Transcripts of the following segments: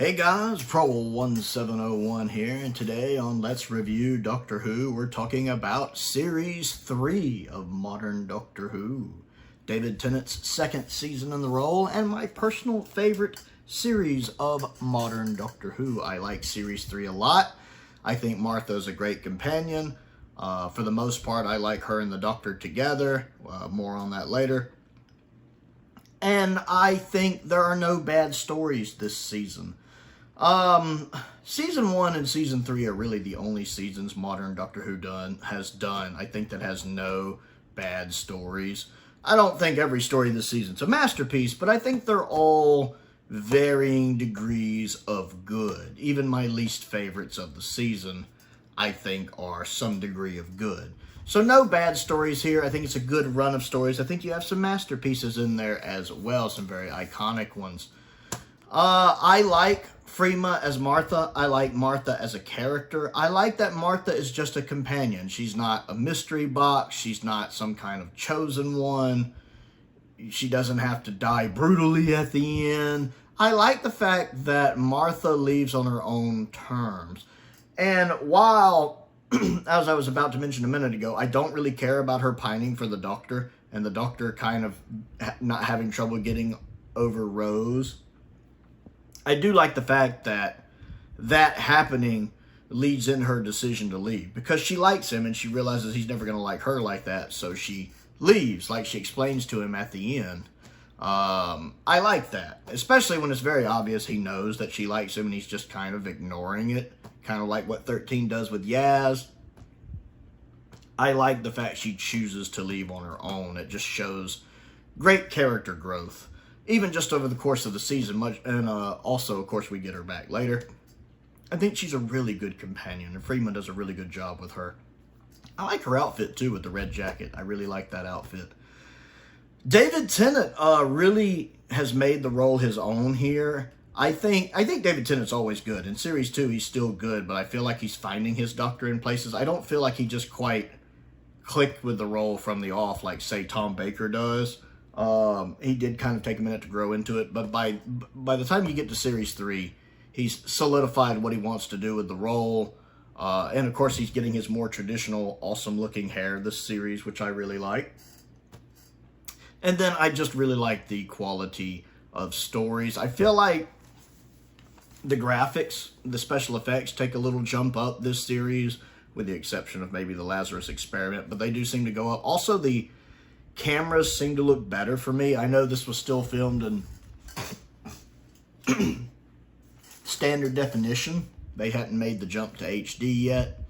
Hey guys, Prowl 1701 here, and today on Let's Review Doctor Who, we're talking about Series 3 of modern Doctor Who. David Tennant's second season in the role, and my personal favorite series of modern Doctor Who. I like Series 3 a lot. I think Martha's a great companion. For the most part, I like her and the Doctor together. More on that later. And I think there are no bad stories this season. Season 1 and Season 3 are really the only seasons modern Doctor Who has done. I think that has no bad stories. I don't think every story this season's a masterpiece, but I think they're all varying degrees of good. Even my least favorites of the season, I think, are some degree of good. So no bad stories here. I think it's a good run of stories. I think you have some masterpieces in there as well, some very iconic ones. I like Freema as Martha. I like Martha as a character. I like that Martha is just a companion. She's not a mystery box. She's not some kind of chosen one. She doesn't have to die brutally at the end. I like the fact that Martha leaves on her own terms. And while, as I was about to mention a minute ago, I don't really care about her pining for the Doctor, and the Doctor kind of not having trouble getting over Rose, I do like the fact that that happening leads in her decision to leave. Because she likes him and she realizes he's never going to like her like that. So she leaves, like she explains to him at the end. I like that. Especially when it's very obvious he knows that she likes him and he's just kind of ignoring it. Kind of like what 13 does with Yaz. I like the fact she chooses to leave on her own. It just shows great character growth. Even just over the course of the season, and also, of course, we get her back later. I think she's a really good companion, and Freema does a really good job with her. I like her outfit, too, with the red jacket. I really like that outfit. David Tennant really has made the role his own here. I think David Tennant's always good. In Series 2, he's still good, but I feel like he's finding his Doctor in places. I don't feel like he just quite clicked with the role from the off like, say, Tom Baker does. He did kind of take a minute to grow into it, but by the time you get to Series 3, he's solidified what he wants to do with the role, and of course he's getting his more traditional, awesome-looking hair this series, which I really like. And then I just really like the quality of stories. I feel like the graphics, the special effects take a little jump up this series, with the exception of maybe the Lazarus Experiment, but they do seem to go up. Also, the cameras seem to look better for me. I know this was still filmed in standard definition. They hadn't made the jump to HD yet.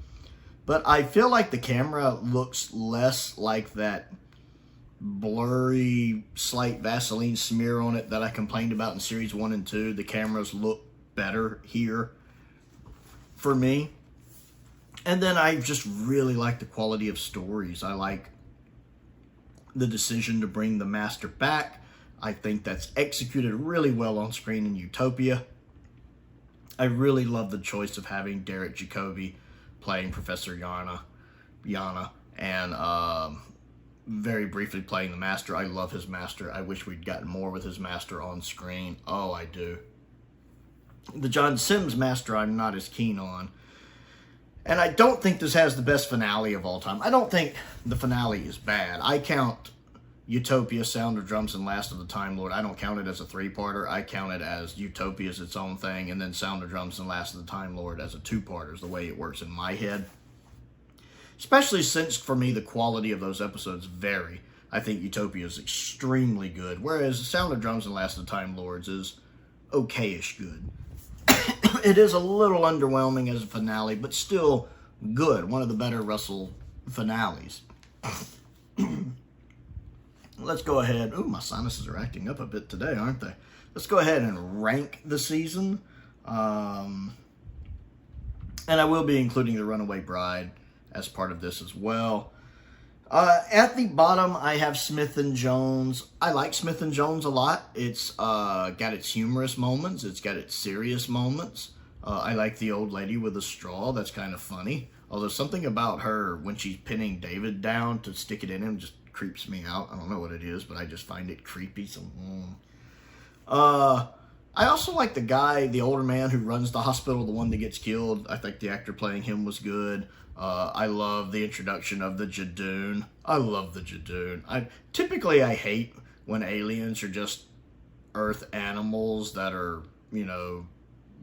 But I feel like the camera looks less like that blurry, slight Vaseline smear on it that I complained about in Series 1 and 2. The cameras look better here for me. And then I just really like the quality of stories. I like the decision to bring the Master back. I think that's executed really well on screen in Utopia. I really love the choice of having Derek Jacobi playing Professor Yana, and very briefly playing the Master. I love his Master. I wish we'd gotten more with his Master on screen. Oh, I do. The John Sims Master I'm not as keen on. And I don't think this has the best finale of all time. I don't think the finale is bad. I count Utopia, Sound of Drums, and Last of the Time Lord. I don't count it as a three-parter. I count it as Utopia as its own thing, and then Sound of Drums and Last of the Time Lord as a two-parter is the way it works in my head. Especially since, for me, the quality of those episodes vary. I think Utopia is extremely good, whereas Sound of Drums and Last of the Time Lords is okay-ish good. It is a little underwhelming as a finale, but still good. One of the better Russell finales. Let's go ahead. Ooh, my sinuses are acting up a bit today, aren't they? Let's go ahead and rank the season. And I will be including The Runaway Bride as part of this as well. At the bottom, I have Smith and Jones. I like Smith and Jones a lot. It's got its humorous moments. It's got its serious moments. I like the old lady with the straw. That's kind of funny. Although something about her, when she's pinning David down to stick it in him, just creeps me out. I don't know what it is, but I just find it creepy. So, I also like the guy, the older man who runs the hospital, the one that gets killed. I think the actor playing him was good. I love the introduction of the Jadoon. I love the Jadoon. Typically I hate when aliens are just Earth animals that are, you know,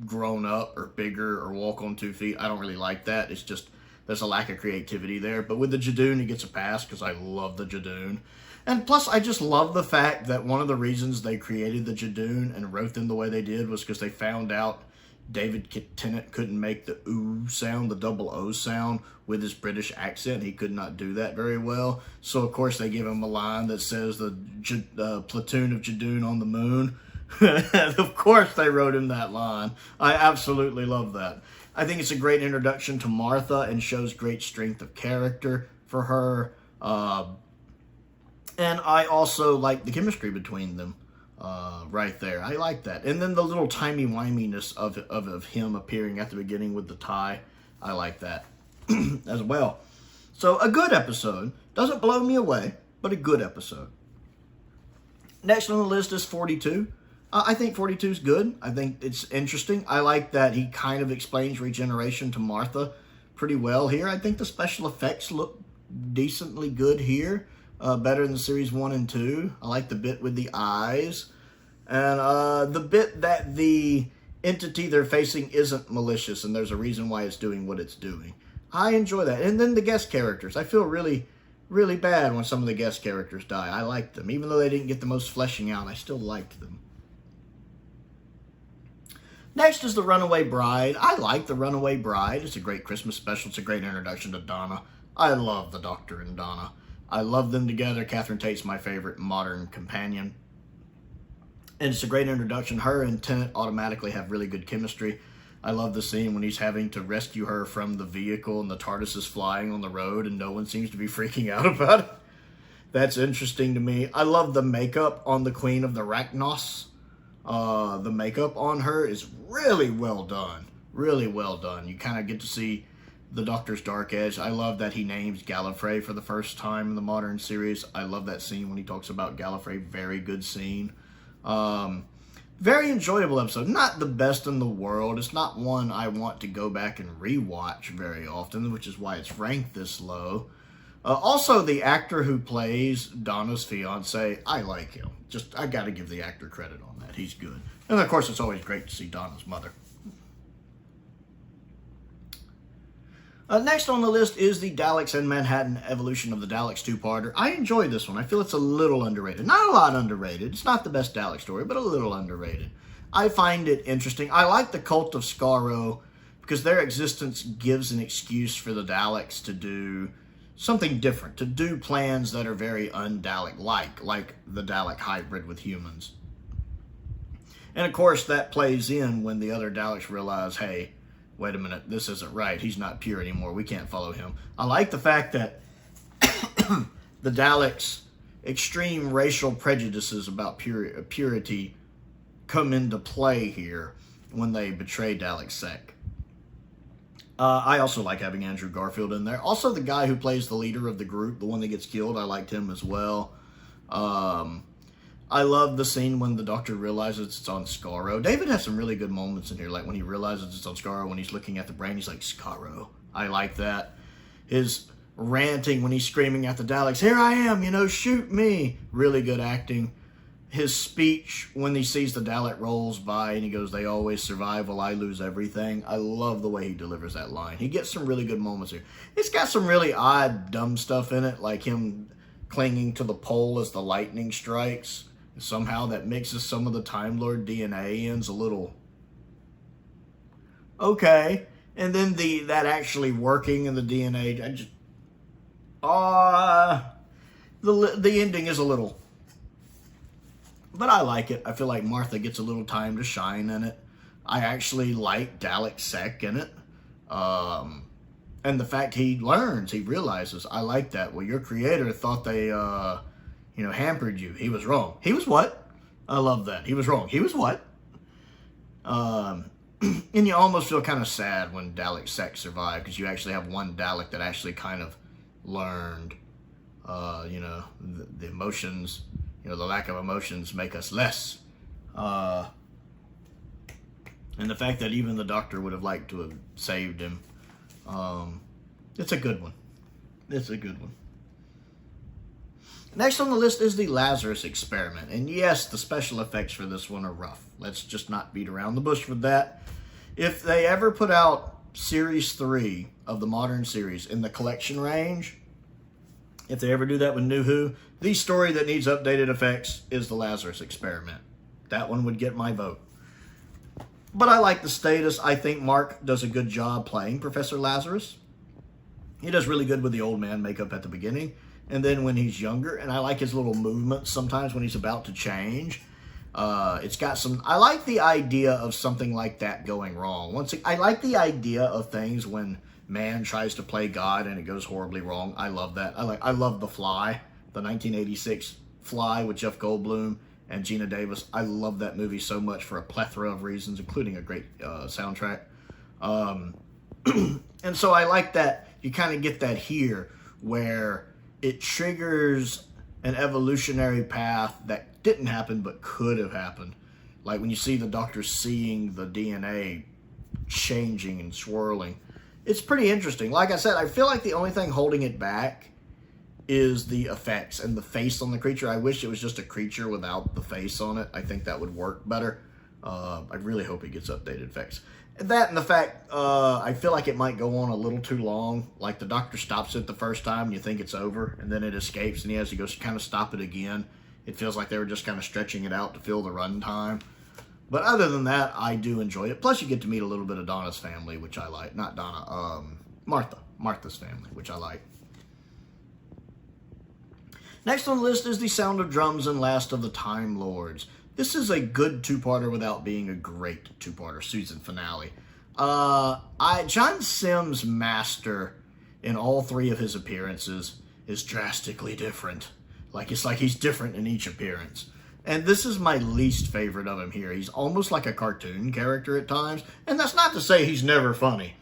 grown up or bigger or walk on 2 feet. I don't really like that. It's just, there's a lack of creativity there. But with the Jadoon, he gets a pass because I love the Jadoon. And plus, I just love the fact that one of the reasons they created the Jadoon and wrote them the way they did was because they found out David Tennant couldn't make the ooh sound, the double O sound, with his British accent. He could not do that very well. So, of course, they give him a line that says the platoon of Jadoon on the moon. Of course they wrote him that line. I absolutely love that. I think it's a great introduction to Martha and shows great strength of character for her. And I also like the chemistry between them right there. I like that. And then the little timey-wiminess of him appearing at the beginning with the tie. I like that as well. So a good episode. Doesn't blow me away, but a good episode. Next on the list is 42. I think 42 is good. I think it's interesting. I like that he kind of explains regeneration to Martha pretty well here. I think the special effects look decently good here. Better than series 1 and 2. I like the bit with the eyes. And the bit that the entity they're facing isn't malicious and there's a reason why it's doing what it's doing. I enjoy that. And then the guest characters. I feel really, really bad when some of the guest characters die. I like them. Even though they didn't get the most fleshing out, I still liked them. Next is The Runaway Bride. I like The Runaway Bride. It's a great Christmas special. It's a great introduction to Donna. I love the Doctor and Donna. I love them together. Catherine Tate's my favorite modern companion. And it's a great introduction. Her and Tennant automatically have really good chemistry. I love the scene when he's having to rescue her from the vehicle and the Tardis is flying on the road and no one seems to be freaking out about it. That's interesting to me. I love the makeup on the Queen of the Rachnos. The makeup on her is really well done. Really well done. You kind of get to see the Doctor's dark edge. I love that he names Gallifrey for the first time in the modern series. I love that scene when he talks about Gallifrey. Very good scene. Very enjoyable episode. Not the best in the world. It's not one I want to go back and rewatch very often, which is why it's ranked this low. Also, the actor who plays Donna's fiance, I like him. I got to give the actor credit on that. He's good. And of course, it's always great to see Donna's mother. Next on the list is the Daleks and Manhattan Evolution of the Daleks two-parter. I enjoyed this one. I feel it's a little underrated. Not a lot underrated. It's not the best Dalek story, but a little underrated. I find it interesting. I like the cult of Skaro because their existence gives an excuse for the Daleks to do something different, to do plans that are very un-Dalek-like, like the Dalek hybrid with humans. And of course, that plays in when the other Daleks realize, hey, wait a minute, this isn't right. He's not pure anymore. We can't follow him. I like the fact that the Daleks' extreme racial prejudices about purity come into play here when they betray Dalek Sec. I also like having Andrew Garfield in there. Also, the guy who plays the leader of the group, the one that gets killed, I liked him as well. I love the scene when the Doctor realizes it's on Skaro. David has some really good moments in here, like when he realizes it's on Skaro, when he's looking at the brain, he's like, Skaro. I like that. His ranting when he's screaming at the Daleks, here I am, shoot me. Really good acting. His speech when he sees the Dalek rolls by and he goes, they always survive while I lose everything. I love the way he delivers that line. He gets some really good moments here. It's got some really odd, dumb stuff in it, like him clinging to the pole as the lightning strikes. Somehow that mixes some of the Time Lord DNA in a little. Okay. And then that actually working in the DNA. The ending is a little. But I like it. I feel like Martha gets a little time to shine in it. I actually like Dalek Sec in it. And the fact he realizes, I like that. Well, your creator thought they, hampered you. He was wrong. He was what? I love that. He was wrong. He was what? And you almost feel kind of sad when Dalek Sec survived because you actually have one Dalek that actually kind of learned, the emotions, the lack of emotions make us less. And the fact that even the Doctor would have liked to have saved him. It's a good one. It's a good one. Next on the list is the Lazarus Experiment. And yes, the special effects for this one are rough. Let's just not beat around the bush with that. If they ever put out Series 3 of the modern series in the collection range, if they ever do that with New Who, the story that needs updated effects is the Lazarus Experiment. That one would get my vote. But I like the status. I think Mark does a good job playing Professor Lazarus. He does really good with the old man makeup at the beginning. And then when he's younger, and I like his little movements sometimes when he's about to change. It's got some, I like the idea of something like that going wrong. I like the idea of things when man tries to play God and it goes horribly wrong. I love that. I love The Fly, the 1986 Fly with Jeff Goldblum and Gina Davis. I love that movie so much for a plethora of reasons, including a great soundtrack. And so I like that you kind of get that here, where it triggers an evolutionary path that didn't happen but could have happened. Like when you see the Doctor seeing the DNA changing and swirling. It's pretty interesting. Like I said, I feel like the only thing holding it back is the effects and the face on the creature. I wish it was just a creature without the face on it. I think that would work better. I really hope it gets updated effects. That and the fact, I feel like it might go on a little too long. Like the Doctor stops it the first time and you think it's over, and then it escapes and he has to go kind of stop it again. It feels like they were just kind of stretching it out to fill the run time. But other than that, I do enjoy it. Plus you get to meet a little bit of Donna's family, which I like. Not Donna, Martha's family, which I like. Next on the list is The Sound of Drums and Last of the Time Lords. This is a good two-parter without being a great two-parter season finale. John Sims' master in all three of his appearances is drastically different. It's like he's different in each appearance. And this is my least favorite of him here. He's almost like a cartoon character at times. And that's not to say he's never funny.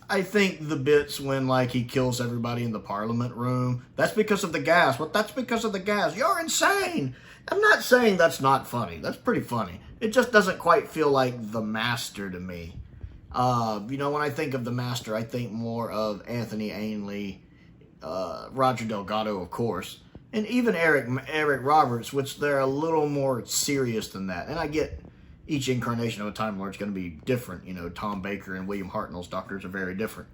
I think the bits when, he kills everybody in the Parliament room, that's because of the gas. Well, that's because of the gas. You're insane! I'm not saying that's not funny. That's pretty funny. It just doesn't quite feel like the Master to me. When I think of the Master, I think more of Anthony Ainley, Roger Delgado, of course, and even Eric Roberts, which they're a little more serious than that. And I get each incarnation of a Time Lord is going to be different. Tom Baker and William Hartnell's Doctors are very different.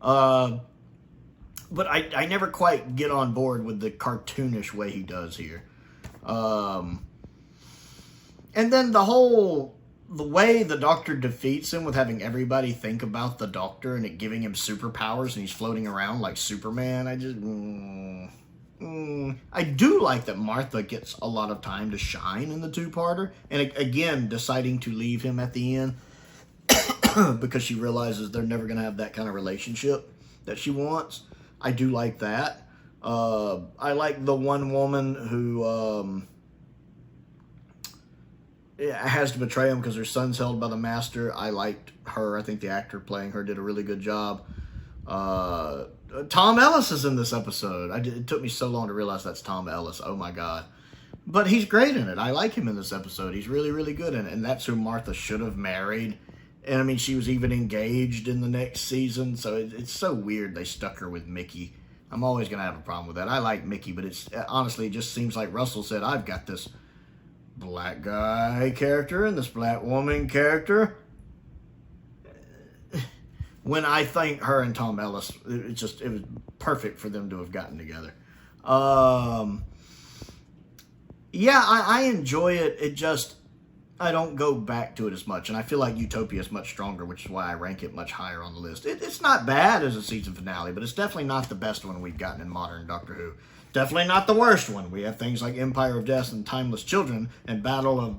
But I never quite get on board with the cartoonish way he does here. And then the way the Doctor defeats him with having everybody think about the Doctor and it giving him superpowers and he's floating around like Superman, I do like that Martha gets a lot of time to shine in the two-parter, and again, deciding to leave him at the end because she realizes they're never going to have that kind of relationship that she wants. I do like that. I like the one woman who has to betray him because her son's held by the Master. I liked her. I think the actor playing her did a really good job. Tom Ellis is in this episode. It took me so long to realize that's Tom Ellis. Oh my God. But he's great in it. I like him in this episode. He's really, really good in it. And that's who Martha should have married. And she was even engaged in the next season. So it's so weird they stuck her with Mickey. I'm always going to have a problem with that. I like Mickey, but honestly, it just seems like Russell said, I've got this black guy character and this black woman character. When I think her and Tom Ellis, it was perfect for them to have gotten together. Yeah, I enjoy it. I don't go back to it as much. And I feel like Utopia is much stronger, which is why I rank it much higher on the list. It's not bad as a season finale, but it's definitely not the best one we've gotten in modern Doctor Who. Definitely not the worst one. We have things like Empire of Death and Timeless Children and Battle of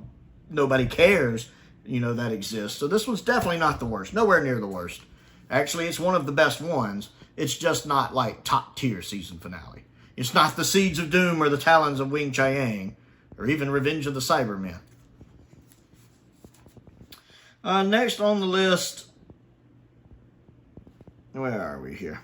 Nobody Cares, that exists. So this one's definitely not the worst. Nowhere near the worst. Actually, it's one of the best ones. It's just not top tier season finale. It's not the Seeds of Doom or the Talons of Wing Chiang or even Revenge of the Cybermen. Next on the list, where are we here?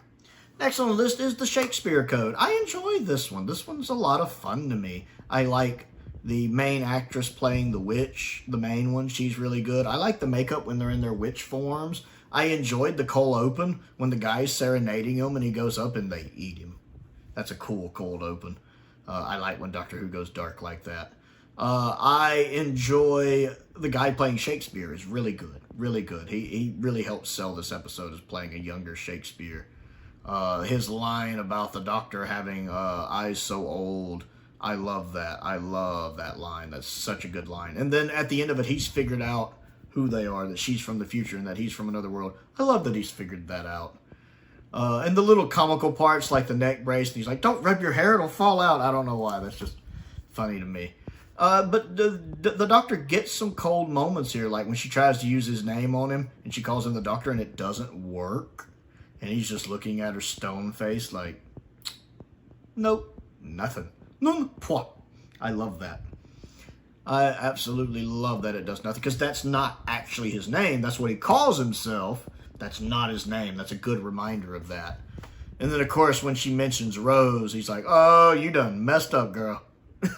Next on the list is the Shakespeare Code. I enjoy this one. This one's a lot of fun to me. I like The main actress playing the witch, the main one, she's really good. I like the makeup when they're in their witch forms. I enjoyed the cold open when the guy's serenading him and he goes up and they eat him. That's a cool cold open. I like when Doctor Who goes dark like that. I enjoy the guy playing Shakespeare is really good. Really good. He really helps sell this episode as playing a younger Shakespeare. His line about the Doctor having eyes so old, I love that. I love that line. That's such a good line. And then at the end of it, he's figured out who they are, that she's from the future and that he's from another world. I love that he's figured that out. And the little comical parts like the neck brace, and he's like, don't rub your hair, it'll fall out. I don't know why. That's just funny to me. But the Doctor gets some cold moments here, like when she tries to use his name on him and she calls him the Doctor and it doesn't work. And he's just looking at her stone face like, nope, nothing. No, I love that. I absolutely love that it does nothing, because that's not actually his name. That's what he calls himself. That's not his name. That's a good reminder of that. And then, of course, when she mentions Rose, he's like, oh, you done messed up, girl.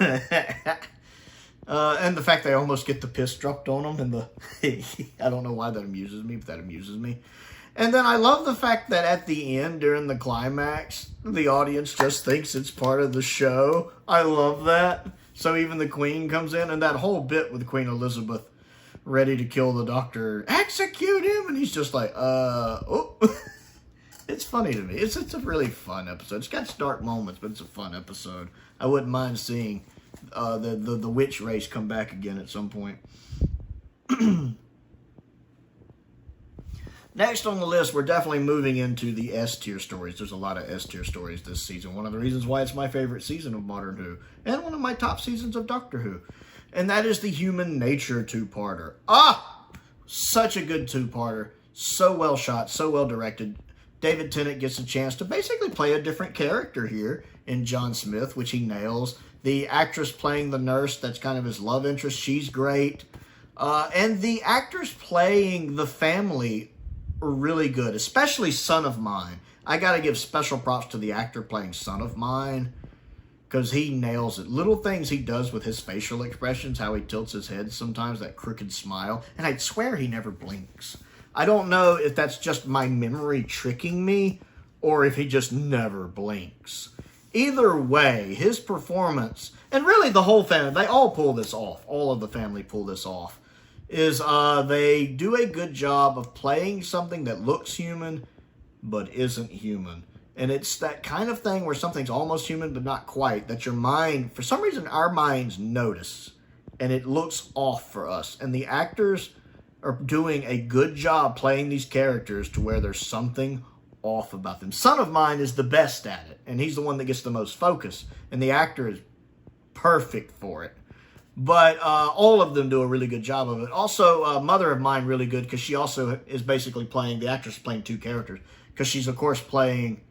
And the fact they almost get the piss dropped on them. And I don't know why that amuses me, but that amuses me. And then I love the fact that at the end, during the climax, the audience just thinks it's part of the show. I love that. So even the Queen comes in, and that whole bit with Queen Elizabeth ready to kill the Doctor, execute him, and he's just like, oh. It's funny to me. It's a really fun episode. It's got dark moments, but it's a fun episode. I wouldn't mind seeing the witch race come back again at some point. Next on the list, we're definitely moving into the S-tier stories. There's a lot of S-tier stories this season. One of the reasons why it's my favorite season of Modern Who, and one of my top seasons of Doctor Who. And that is the Human Nature two-parter. Such a good two-parter. So well shot, so well directed. David Tennant gets a chance to basically play a different character here in John Smith, which he nails. The actress playing the nurse, that's kind of his love interest, she's great. And the actors playing the family are really good, especially Son of Mine. I gotta give special props to the actor playing Son of Mine, because he nails it. Little things he does with his facial expressions, how he tilts his head sometimes, that crooked smile, and I'd swear he never blinks. I don't know if that's just my memory tricking me, or if he just never blinks. Either way, his performance, and really the whole family, they all pull this off. All of the family pull this off. Is they do a good job of playing something that looks human, but isn't human. And it's that kind of thing where something's almost human, but not quite, that your mind, for some reason, our minds notice, and it looks off for us. And the actors are doing a good job playing these characters to where there's something off about them. Son of Mine is the best at it, and he's the one that gets the most focus, and the actor is perfect for it. But all of them do a really good job of it. Also, Mother of Mine really good, because she also is basically playing, the actress playing two characters, because she's, of course, playing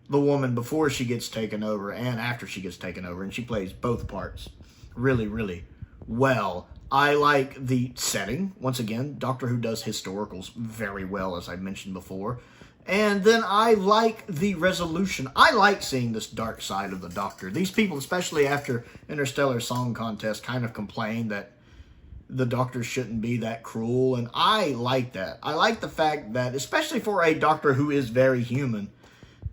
the woman before she gets taken over and after she gets taken over, and she plays both parts really, really well. I like the setting. Once again, Doctor Who does historicals very well, as I mentioned before. And then I like the resolution. I like seeing this dark side of the Doctor. These people, especially after Interstellar Song Contest, kind of complain that the Doctor shouldn't be that cruel. And I like that. I like the fact that, especially for a Doctor who is very human,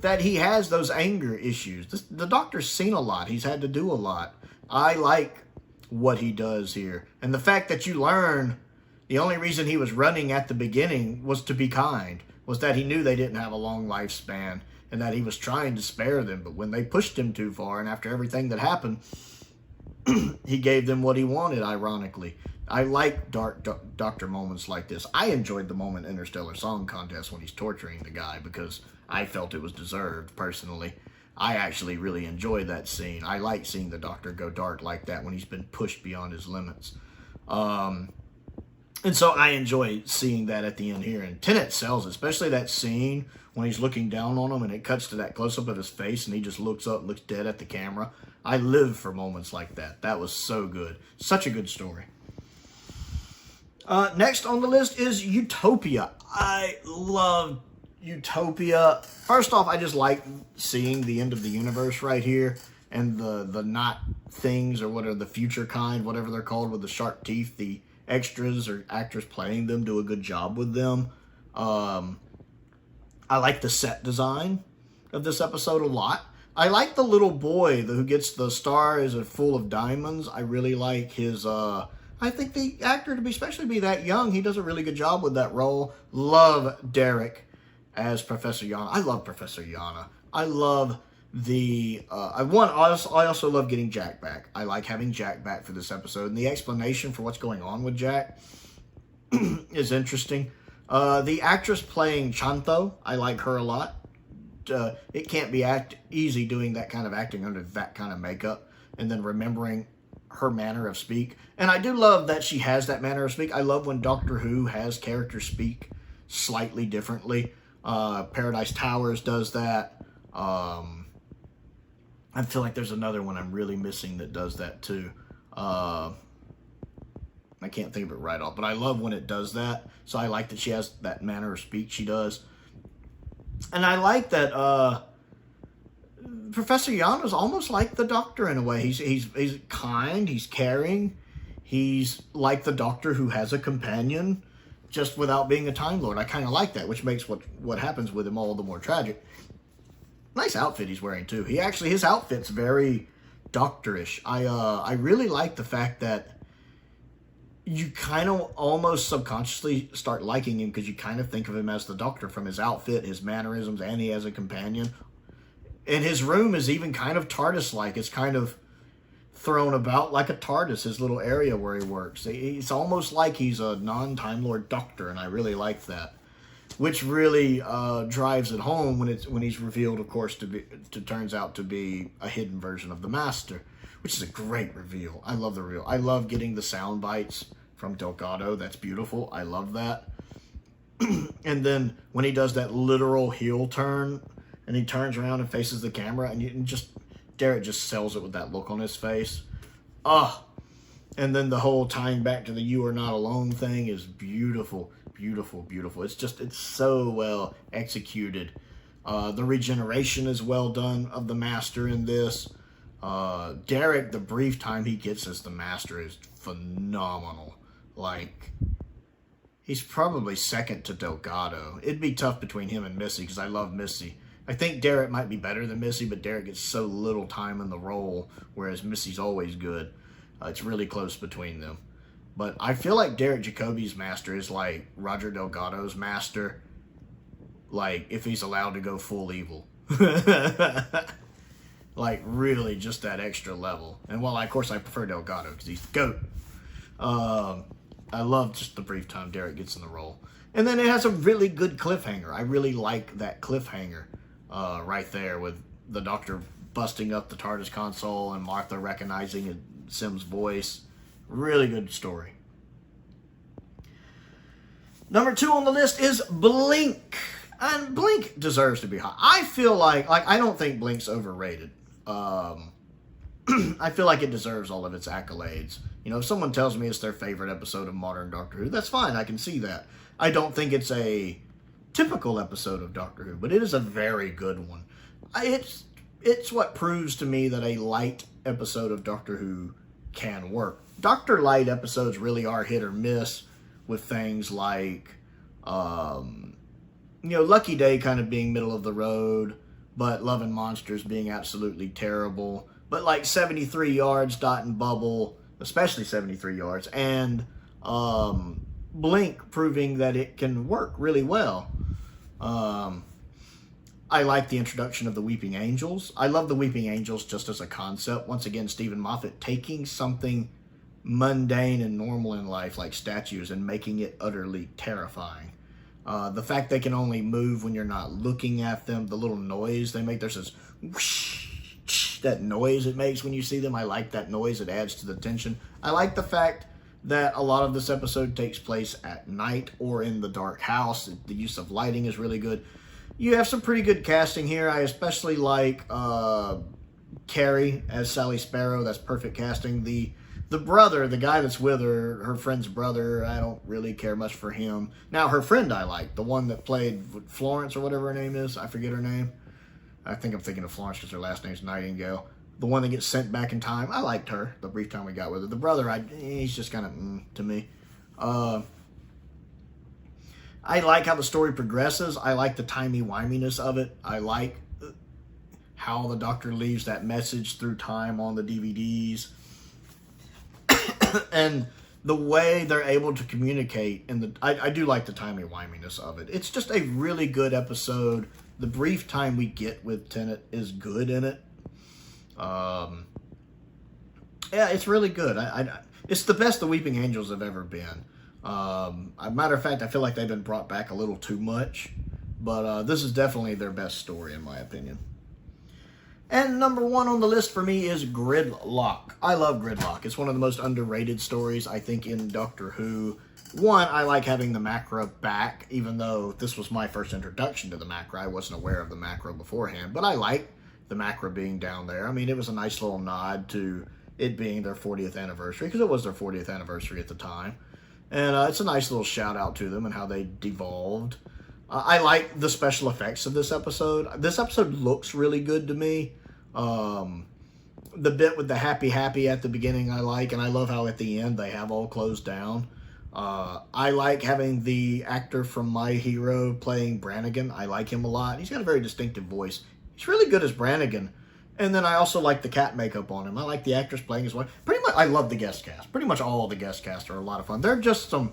that he has those anger issues. The Doctor's seen a lot. He's had to do a lot. I like what he does here. And the fact that you learn the only reason he was running at the beginning was to be kind, was that he knew they didn't have a long lifespan and that he was trying to spare them. But when they pushed him too far, and after everything that happened, he gave them what he wanted, ironically. I like dark Doctor moments like this. I enjoyed the moment in Interstellar Song Contest when he's torturing the guy, because I felt it was deserved, personally. I actually really enjoyed that scene. I like seeing the Doctor go dark like that when he's been pushed beyond his limits. And so I enjoy seeing that at the end here. And Tennant sells it, especially that scene when he's looking down on him and it cuts to that close-up of his face and he just looks up and looks dead at the camera. I live for moments like that. That was so good. Such a good story. Next on the list is Utopia. I love Utopia. First off, I just like seeing the end of the universe right here. and the not things, or what are the future kind, whatever they're called, with the sharp teeth, the extras or actors playing them do a good job with them. I like the set design of this episode a lot. I like the little boy who gets the star is full of diamonds. I really like his, I think the actor to be, especially be that young, he does a really good job with that role. Love Derek as Professor Yana. I love Professor Yana. I love the, I also love getting Jack back. I like having Jack back for this episode. And the explanation for what's going on with Jack is interesting. The actress playing Chanto, I like her a lot. It can't be easy doing that kind of acting under that kind of makeup and then remembering her manner of speak. And I do love that she has that manner of speak. I love when Doctor Who has characters speak slightly differently. Paradise Towers does that. I feel like there's another one I'm really missing that does that too. I can't think of it right off, but I love when it does that. So I like that she has that manner of speech she does. And I like that Professor Yano's almost like the Doctor in a way. He's kind, he's caring. He's like the Doctor who has a companion, just without being a Time Lord. I kind of like that, which makes what happens with him all the more tragic. Nice outfit he's wearing too. His outfit's very Doctorish. I really like the fact that you kind of almost subconsciously start liking him because you kind of think of him as the Doctor from his outfit, his mannerisms, and he has a companion. And his room is even kind of TARDIS-like. It's kind of thrown about like a TARDIS, his little area where he works. It's almost like he's a non-Time Lord Doctor, and I really like that. Which really drives it home when he's revealed, of course, turns out to be a hidden version of the Master, which is a great reveal. I love the reveal. I love getting the sound bites from Delgado. That's beautiful. I love that. And then when he does that literal heel turn, and he turns around and faces the camera, and Derek just sells it with that look on his face. And then the whole tying back to the "you are not alone" thing is beautiful, beautiful, beautiful. It's so well executed. The regeneration is well done of the Master in this. Derek, the brief time he gets as the Master is phenomenal. Like, he's probably second to Delgado. It'd be tough between him and Missy because I love Missy. I think Derek might be better than Missy, but Derek gets so little time in the role, whereas Missy's always good. It's really close between them. But I feel like Derek Jacobi's Master is like Roger Delgado's Master, like if he's allowed to go full evil. Like really just that extra level. And while of course I prefer Delgado because he's the GOAT. I love just the brief time Derek gets in the role. And then it has a really good cliffhanger. I really like that cliffhanger right there with the Doctor busting up the TARDIS console and Martha recognizing Sim's voice. Really good story. Number 2 on the list is Blink. And Blink deserves to be high. I feel like I don't think Blink's overrated. I feel like it deserves all of its accolades. You know, if someone tells me it's their favorite episode of modern Doctor Who, that's fine. I can see that. I don't think it's a typical episode of Doctor Who, but it is a very good one. It's what proves to me that a light episode of Doctor Who can work. Doctor Light episodes really are hit or miss with things like, Lucky Day kind of being middle of the road, but Love and Monsters being absolutely terrible. But like 73 Yards, Dot and Bubble, especially 73 Yards, and Blink proving that it can work really well. I like the introduction of the Weeping Angels. I love the Weeping Angels just as a concept. Once again, Stephen Moffat taking something mundane and normal in life like statues and making it utterly terrifying. The fact they can only move when you're not looking at them, the little noise they make, there's this whoosh, that noise it makes when you see them. I like that noise. It adds to the tension. I like the fact that a lot of this episode takes place at night or in the dark house. The use of lighting is really good. You have some pretty good casting here. I especially like Carrie as Sally Sparrow. That's perfect casting. The brother, the guy that's with her friend's brother, I don't really care much for him. Now, her friend I like, the one that played Florence or whatever her name is. I forget her name. I think I'm thinking of Florence because her last name's Nightingale. the one that gets sent back in time. I liked her, the brief time we got with her. The brother, he's just kind of to me. I like how the story progresses. I like the timey-wiminess of it. I like how the Doctor leaves that message through time on the DVDs. And the way they're able to communicate. I do like the timey-wiminess of it. It's just a really good episode. The brief time we get with Tennant is good in it. Yeah, it's really good. It's the best the Weeping Angels have ever been. Matter of fact, I feel like they've been brought back a little too much. But this is definitely their best story, in my opinion. And number 1 on the list for me is Gridlock. I love Gridlock. It's one of the most underrated stories, I think, in Doctor Who. One, I like having the Macra back, even though this was my first introduction to the Macra. I wasn't aware of the Macra beforehand, but I like the Macra being down there. I mean, it was a nice little nod to it being their 40th anniversary, because it was their 40th anniversary at the time. And it's a nice little shout out to them and how they devolved. I like the special effects of this episode. This episode looks really good to me. The bit with the happy at the beginning I like, and I love how at the end they have all closed down. I like having the actor from My Hero playing Brannigan. I like him a lot. He's got a very distinctive voice. He's really good as Brannigan. And then I also like the cat makeup on him. I like the actress playing his wife. Pretty much, I love the guest cast. Pretty much all of the guest cast are a lot of fun. There's some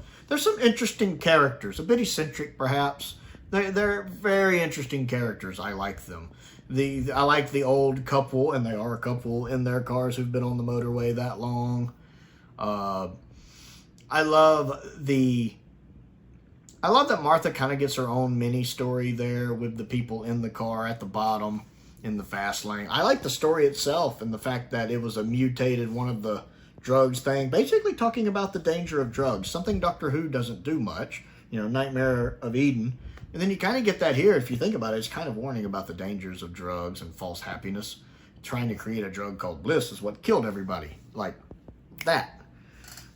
interesting characters, a bit eccentric perhaps. They're very interesting characters. I like them. I like the old couple, and they are a couple in their cars who've been on the motorway that long. I love that Martha kind of gets her own mini story there with the people in the car at the bottom in the fast lane. I like the story itself and the fact that it was a mutated one of the drugs thing, basically talking about the danger of drugs, something Doctor Who doesn't do much, Nightmare of Eden. And then you kind of get that here, if you think about it. It's kind of warning about the dangers of drugs and false happiness. Trying to create a drug called bliss is what killed everybody. Like that.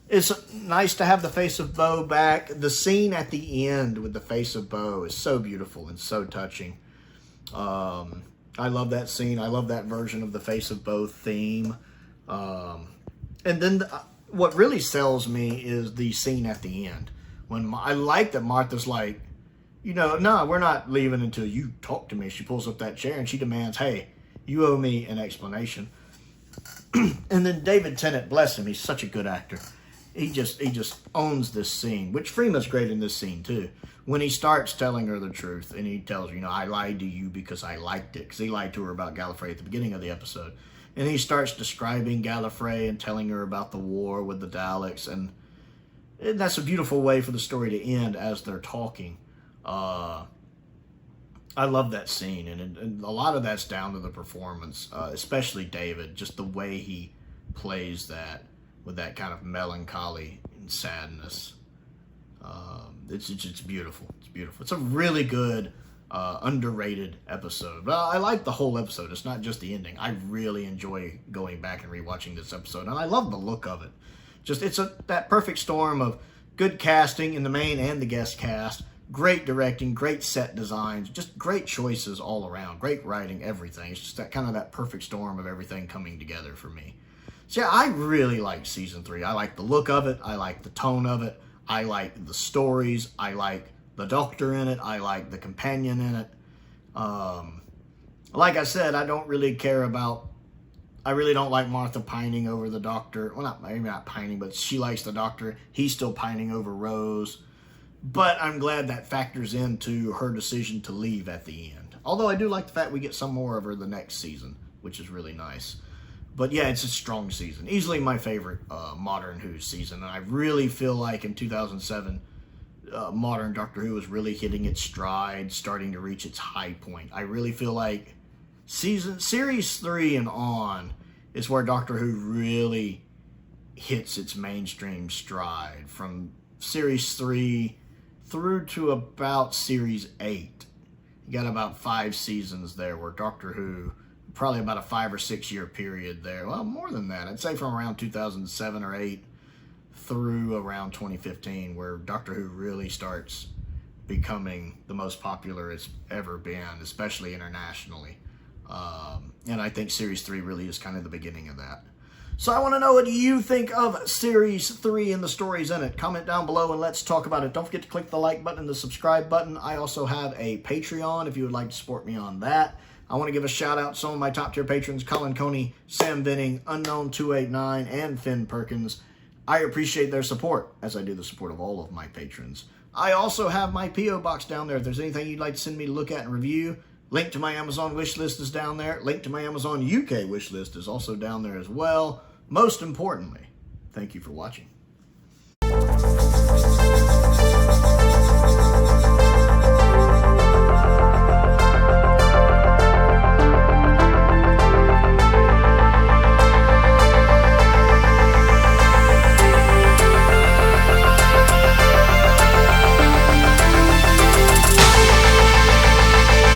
It's nice to have the face of Bo back. The scene at the end with the face of Bo is so beautiful and so touching. I love that scene. I love that version of the face of Bo theme. And then what really sells me is the scene at the end. When I like that Martha's like, no, we're not leaving until you talk to me. She pulls up that chair and she demands, hey, you owe me an explanation. And then David Tennant, bless him, he's such a good actor. He just owns this scene, which Freema's great in this scene too. When he starts telling her the truth and he tells her, I lied to you because I liked it. Because he lied to her about Gallifrey at the beginning of the episode. And he starts describing Gallifrey and telling her about the war with the Daleks. And that's a beautiful way for the story to end as they're talking. I love that scene, and a lot of that's down to the performance, especially David, just the way he plays that with that kind of melancholy and sadness. It's beautiful. It's beautiful. It's a really good, underrated episode. But I like the whole episode. It's not just the ending. I really enjoy going back and rewatching this episode, and I love the look of it. Just that perfect storm of good casting in the main and the guest cast. Great directing, great set designs, just great choices all around, great writing, everything. It's just that perfect storm of everything coming together for me. So yeah, I really like season 3. I like the look of it. I like the tone of it. I like the stories. I like the Doctor in it. I like the companion in it. Like I said, I really don't like Martha pining over the Doctor. Well, maybe not pining, but she likes the Doctor. He's still pining over Rose. But I'm glad that factors into her decision to leave at the end. Although I do like the fact we get some more of her the next season, which is really nice. But yeah, it's a strong season. Easily my favorite modern Who season. And I really feel like in 2007, modern Doctor Who is really hitting its stride, starting to reach its high point. I really feel like Series 3 and on is where Doctor Who really hits its mainstream stride. From Series 3 through to about Series 8. You got about 5 seasons there where Doctor Who, probably about a 5 or 6 year period there. Well, more than that. I'd say from around 2007 or 8 through around 2015, where Doctor Who really starts becoming the most popular it's ever been, especially internationally. And I think Series 3 really is kind of the beginning of that. So I want to know what you think of Series 3 and the stories in it. Comment down below and let's talk about it. Don't forget to click the like button and the subscribe button. I also have a Patreon if you would like to support me on that. I want to give a shout out to some of my top tier patrons, Colin Coney, Sam Venning, Unknown289, and Finn Perkins. I appreciate their support, as I do the support of all of my patrons. I also have my P.O. box down there. If there's anything you'd like to send me to look at and review, link to my Amazon wishlist is down there. Link to my Amazon UK wishlist is also down there as well. Most importantly, thank you for watching.